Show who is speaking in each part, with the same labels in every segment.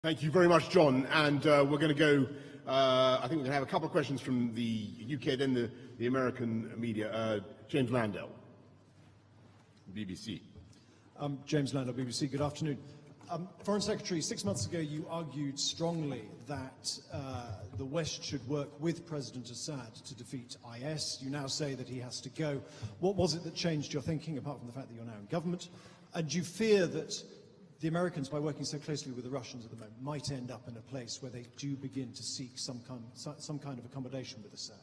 Speaker 1: Thank you very much, John. And we're going to go, I think we're going to have a couple of questions from the UK, then the American media. James Landell, BBC.
Speaker 2: James Landell, BBC. Good afternoon. Foreign Secretary, 6 months ago you argued strongly that the West should work with President Assad to defeat IS. You now say that he has to go. What was it that changed your thinking, apart from the fact that you're now in government? And do you fear that the Americans, by working so closely with the Russians at the moment, might end up in a place where they do begin to seek some kind of accommodation with Assad?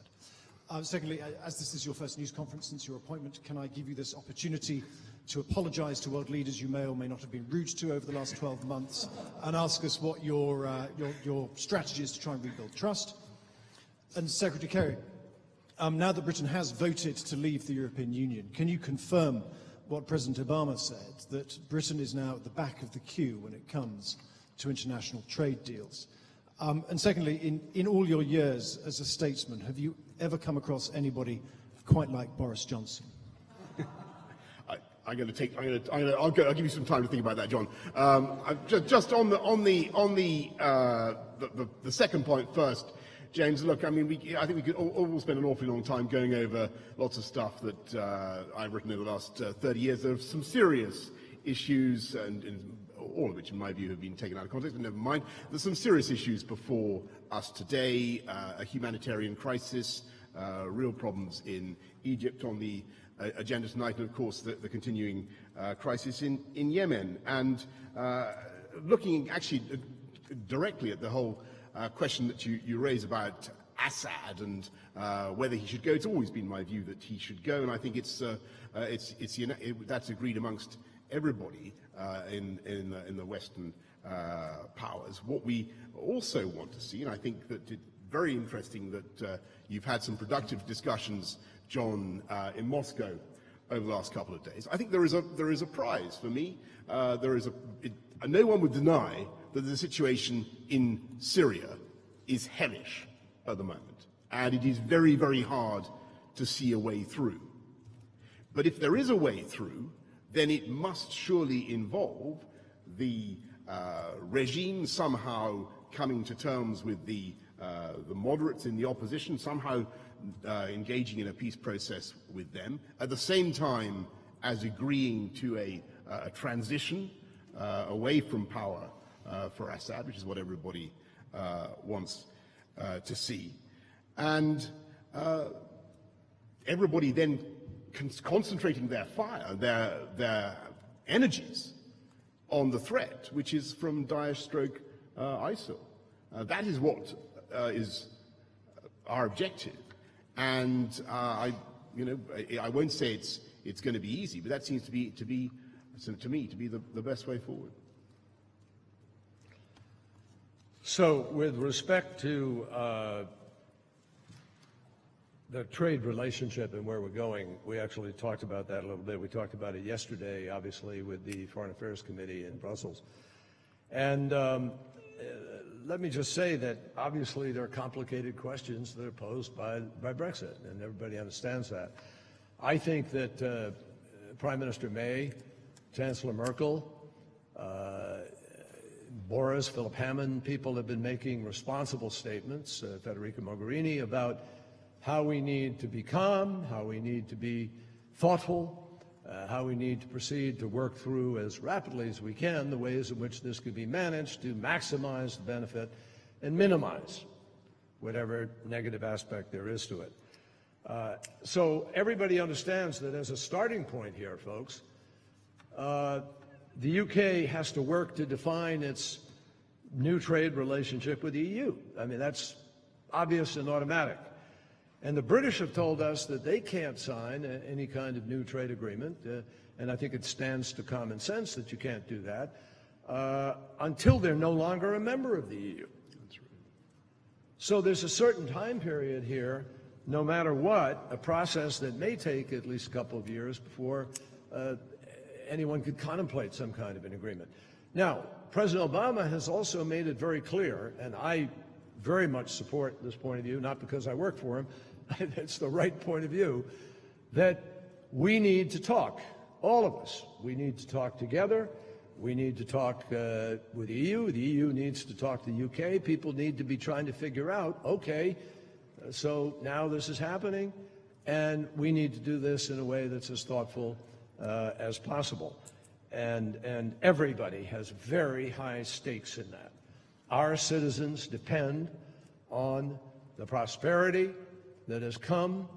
Speaker 2: Secondly, as this is your first news conference since your appointment, can I give you this opportunity to apologise to world leaders you may or may not have been rude to over the last 12 months and ask us what your strategy is to try and rebuild trust? And Secretary Kerry, now that Britain has voted to leave the European Union, can you confirm what President Obama said, that Britain is now at the back of the queue when it comes to international trade deals? And secondly, in all your years as a statesman, have you ever come across anybody quite like Boris Johnson?
Speaker 1: I'll give you some time to think about that, John. Just on the second point first, James. Look, I mean, I think we could all spend an awfully long time going over lots of stuff that I've written over the last 30 years. There are some serious issues, and all of which, in my view, have been taken out of context, but never mind. There's some serious issues before us today, a humanitarian crisis, real problems in Egypt on the agenda tonight, and of course the continuing crisis in Yemen. And looking actually directly at the whole question that you raise about Assad and whether he should go, it's always been my view that he should go, and I think that's agreed amongst everybody in the Western powers. What we also want to see, and I think that it's very interesting that you've had some productive discussions, John, in Moscow over the last couple of days. I think there is a prize for me. No one would deny that the situation in Syria is hellish at the moment, and it is very, very hard to see a way through. But if there is a way through, then it must surely involve the regime somehow coming to terms with the moderates in the opposition, somehow engaging in a peace process with them, at the same time as agreeing to a transition away from power for Assad, which is what everybody wants to see. And everybody then concentrating their fire, their energies on the threat, which is from Daesh/ISIL. That is what is our objective. And I won't say it's going to be easy, but that seems to me to be the best way forward.
Speaker 3: So, with respect to the trade relationship and where we're going, we actually talked about that a little bit. We talked about it yesterday, obviously, with the Foreign Affairs Committee in Brussels. And let me just say that obviously there are complicated questions that are posed by Brexit, and everybody understands that. I think that Prime Minister May, Chancellor Merkel, Boris, Philip Hammond, people have been making responsible statements, Federica Mogherini, about how we need to be calm, how we need to be thoughtful, how we need to proceed to work through as rapidly as we can the ways in which this could be managed to maximize the benefit and minimize whatever negative aspect there is to it. So everybody understands that as a starting point here, folks, the UK has to work to define its new trade relationship with the EU. I mean, that's obvious and automatic. And the British have told us that they can't sign any kind of new trade agreement, and I think it stands to common sense that you can't do that, until they're no longer a member of the EU. That's right. So there's a certain time period here, no matter what, a process that may take at least a couple of years before anyone could contemplate some kind of an agreement. Now, President Obama has also made it very clear, and I very much support this point of view, not because I work for him, it's the right point of view, that we need to talk, all of us. We need to talk together. we need to talk with the EU. The EU needs to talk to the UK. People need to be trying to figure out, okay, so now this is happening, and we need to do this in a way that's as thoughtful as possible. And everybody has very high stakes in that. Our citizens depend on the prosperity that has come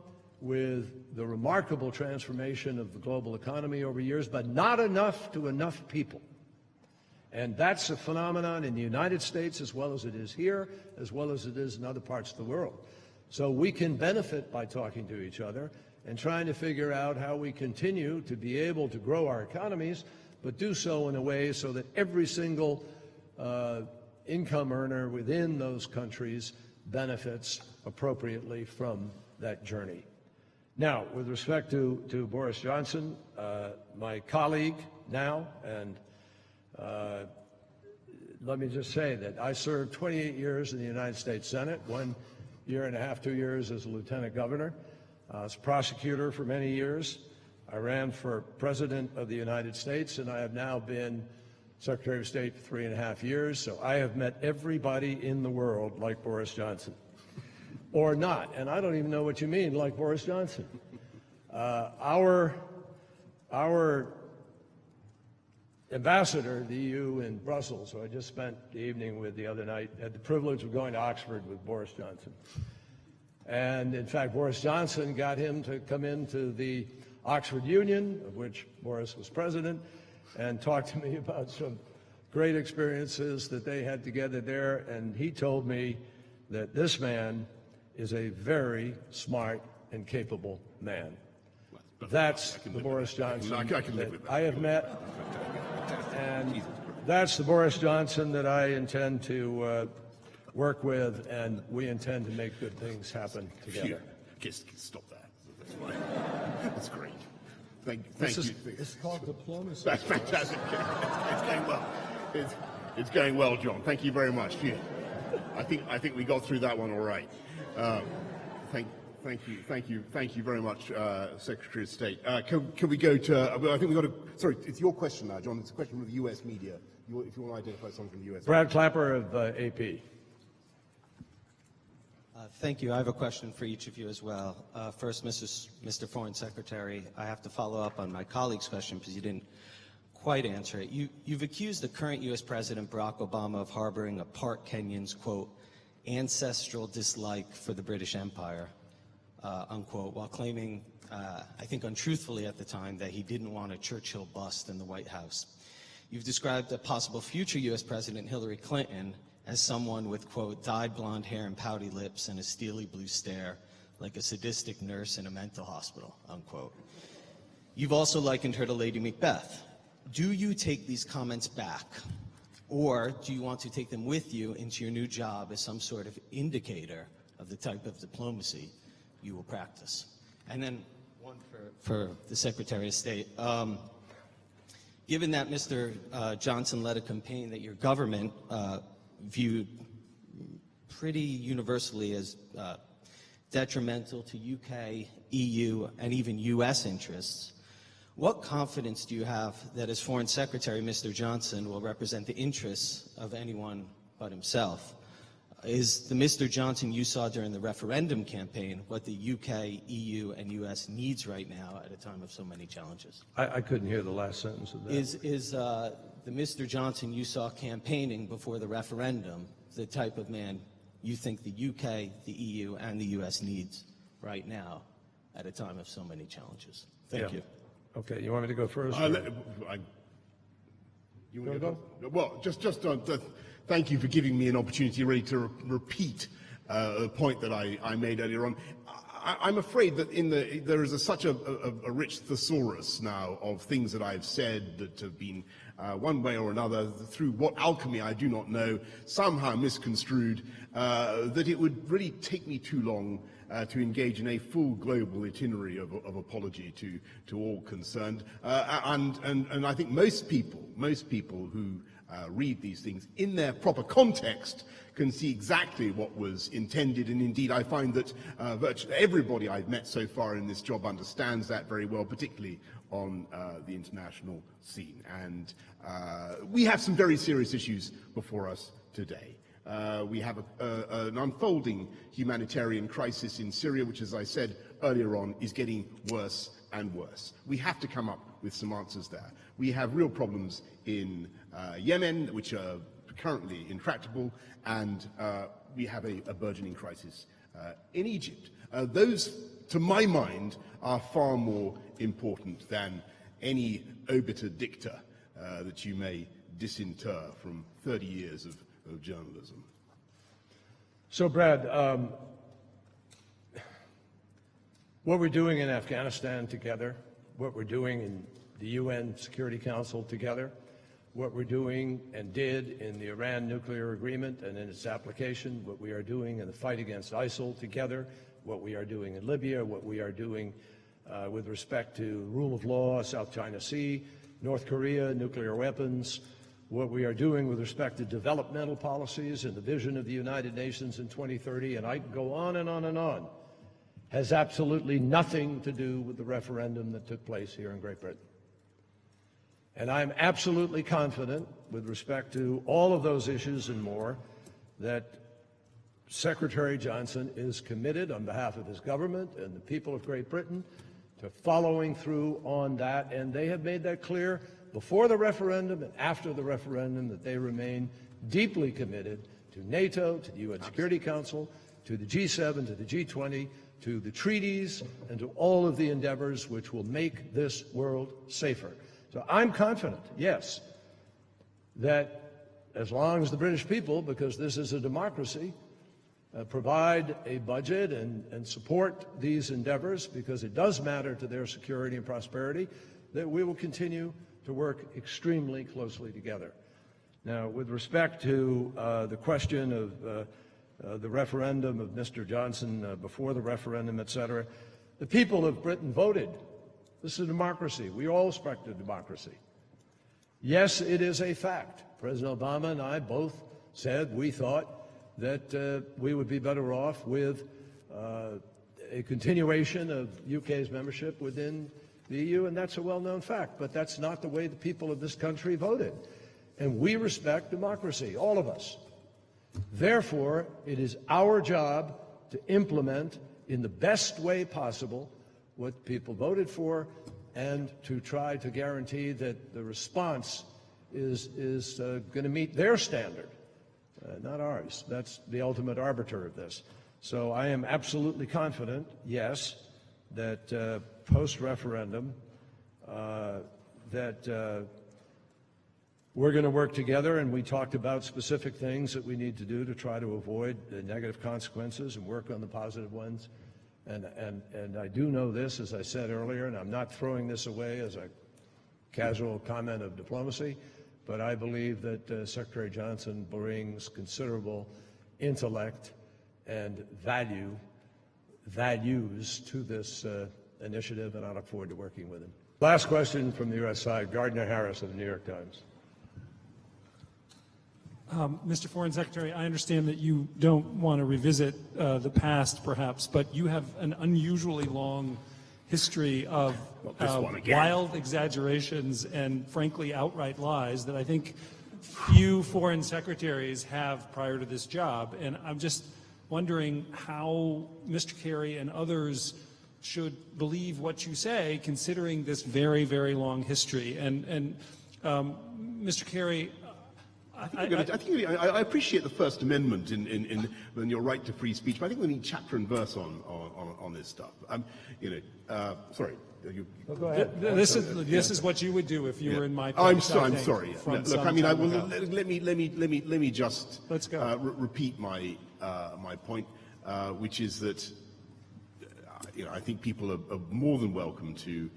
Speaker 3: with the remarkable transformation of the global economy over years, but not enough to enough people. And that's a phenomenon in the United States as well as it is here, as well as it is in other parts of the world. So we can benefit by talking to each other and trying to figure out how we continue to be able to grow our economies, but do so in a way so that every single income earner within those countries benefits appropriately from that journey. Now, with respect to Boris Johnson, my colleague now, and let me just say that I served 28 years in the United States Senate, 1.5 years, 2 years as a lieutenant governor. I was prosecutor for many years. I ran for President of the United States, and I have now been Secretary of State for 3.5 years. So I have met everybody in the world like Boris Johnson. Or not, and I don't even know what you mean, like Boris Johnson. Our ambassador to the EU in Brussels, who I just spent the evening with the other night, had the privilege of going to Oxford with Boris Johnson. And in fact, Boris Johnson got him to come into the Oxford Union, of which Boris was president, and talk to me about some great experiences that they had together there. And he told me that this man is a very smart and capable man. That's the Boris Johnson that I have met, and that's the Boris Johnson that I intend to work with, and we intend to make good things happen together.
Speaker 1: Just stop that. That's fine. That's great. Thank you.
Speaker 3: It's called diplomacy.
Speaker 1: That's fantastic. It's going well. It's going well, John. Thank you very much. I think we got through that one all right. Thank you very much, Secretary of State. Can we go to? I think we got to. Sorry, it's your question now, John. It's a question from the U.S. media. If you want to identify someone from the U.S.
Speaker 3: Brad Clapper of AP.
Speaker 4: Thank you. I have a question for each of you as well. First, Mr. Foreign Secretary, I have to follow up on my colleague's question because you didn't quite answer it. You've accused the current U.S. President Barack Obama of harboring a part Kenyan's, quote, ancestral dislike for the British Empire, unquote, while claiming, I think untruthfully at the time, that he didn't want a Churchill bust in the White House. You've described a possible future U.S. President, Hillary Clinton, as someone with, quote, dyed blonde hair and pouty lips and a steely blue stare, like a sadistic nurse in a mental hospital, unquote. You've also likened her to Lady Macbeth. Do you take these comments back, or do you want to take them with you into your new job as some sort of indicator of the type of diplomacy you will practice? And then one for the Secretary of State. Given that Mr. Johnson led a campaign that your government viewed pretty universally as detrimental to UK, EU, and even US interests, what confidence do you have that as Foreign Secretary, Mr. Johnson will represent the interests of anyone but himself? Is the Mr. Johnson you saw during the referendum campaign what the UK, EU, and US needs right now at a time of so many challenges?
Speaker 3: I couldn't hear the last sentence of that.
Speaker 4: Is the Mr. Johnson you saw campaigning before the referendum the type of man you think the UK, the EU, and the US needs right now at a time of so many challenges? Thank you.
Speaker 3: Okay, you want me to go first?
Speaker 1: You want to go? Well, just thank you for giving me an opportunity really to repeat a point that I made earlier on. I'm afraid that there is such a rich thesaurus now of things that I've said that have been one way or another, through what alchemy I do not know, somehow misconstrued, that it would really take me too long to engage in a full global itinerary of apology to all concerned. And I think most people who read these things in their proper context can see exactly what was intended, and indeed I find that virtually everybody I've met so far in this job understands that very well, particularly on the international scene. And we have some very serious issues before us today. We have an unfolding humanitarian crisis in Syria, which, as I said earlier on, is getting worse and worse. We have to come up with some answers there. We have real problems in Yemen, which are currently intractable, and we have a burgeoning crisis in Egypt. Those, to my mind, are far more important than any obiter dicta that you may disinter from 30 years of journalism.
Speaker 3: So, Brad, what we're doing in Afghanistan together, what we're doing in the UN Security Council together, what we're doing and did in the Iran nuclear agreement and in its application, what we are doing in the fight against ISIL together, what we are doing in Libya, what we are doing with respect to rule of law, South China Sea, North Korea, nuclear weapons, what we are doing with respect to developmental policies and the vision of the United Nations in 2030, and I can go on and on and on, has absolutely nothing to do with the referendum that took place here in Great Britain. And I'm absolutely confident, with respect to all of those issues and more, that Secretary Johnson is committed on behalf of his government and the people of Great Britain to following through on that, and they have made that clear before the referendum and after the referendum that they remain deeply committed to NATO, to the UN Security Council, to the G7, to the G20, to the treaties, and to all of the endeavors which will make this world safer. So I'm confident, yes, that as long as the British people, because this is a democracy, provide a budget and support these endeavors, because it does matter to their security and prosperity, that we will continue to work extremely closely together. Now, with respect to the question of the referendum of Mr. Johnson before the referendum, et cetera, the people of Britain voted. This is a democracy. We all respect a democracy. Yes, it is a fact. President Obama and I both said we thought that we would be better off with a continuation of UK's membership within the EU, and that's a well-known fact. But that's not the way the people of this country voted. And we respect democracy, all of us. Therefore, it is our job to implement in the best way possible what people voted for, and to try to guarantee that the response is going to meet their standard, not ours. That's the ultimate arbiter of this. So I am absolutely confident, yes, that post-referendum, that we're going to work together, and we talked about specific things that we need to do to try to avoid the negative consequences and work on the positive ones. And I do know this, as I said earlier, and I'm not throwing this away as a casual comment of diplomacy, but I believe that Secretary Johnson brings considerable intellect and values to this initiative, and I look forward to working with him. Last question from the U.S. side, Gardner Harris of the New York Times.
Speaker 5: Mr. Foreign Secretary, I understand that you don't want to revisit the past, perhaps, but you have an unusually long history of wild exaggerations and, frankly, outright lies that I think few foreign secretaries have prior to this job. And I'm just wondering how Mr. Kerry and others should believe what you say, considering this very, very long history. And Mr. Kerry,
Speaker 1: I appreciate the First Amendment in your right to free speech, but I think we need chapter and verse on this stuff. Sorry.
Speaker 3: Go ahead.
Speaker 5: This is what you would do if you were in my place.
Speaker 1: I'm sorry. Look, I mean, let me just repeat my point, which is that I think people are more than welcome to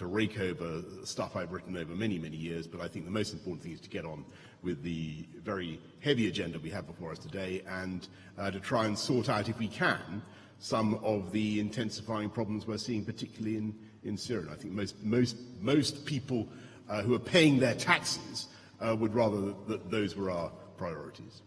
Speaker 1: rake over stuff I've written over many, many years, but I think the most important thing is to get on with the very heavy agenda we have before us today, and to try and sort out, if we can, some of the intensifying problems we're seeing, particularly in Syria. And I think most people who are paying their taxes would rather that those were our priorities.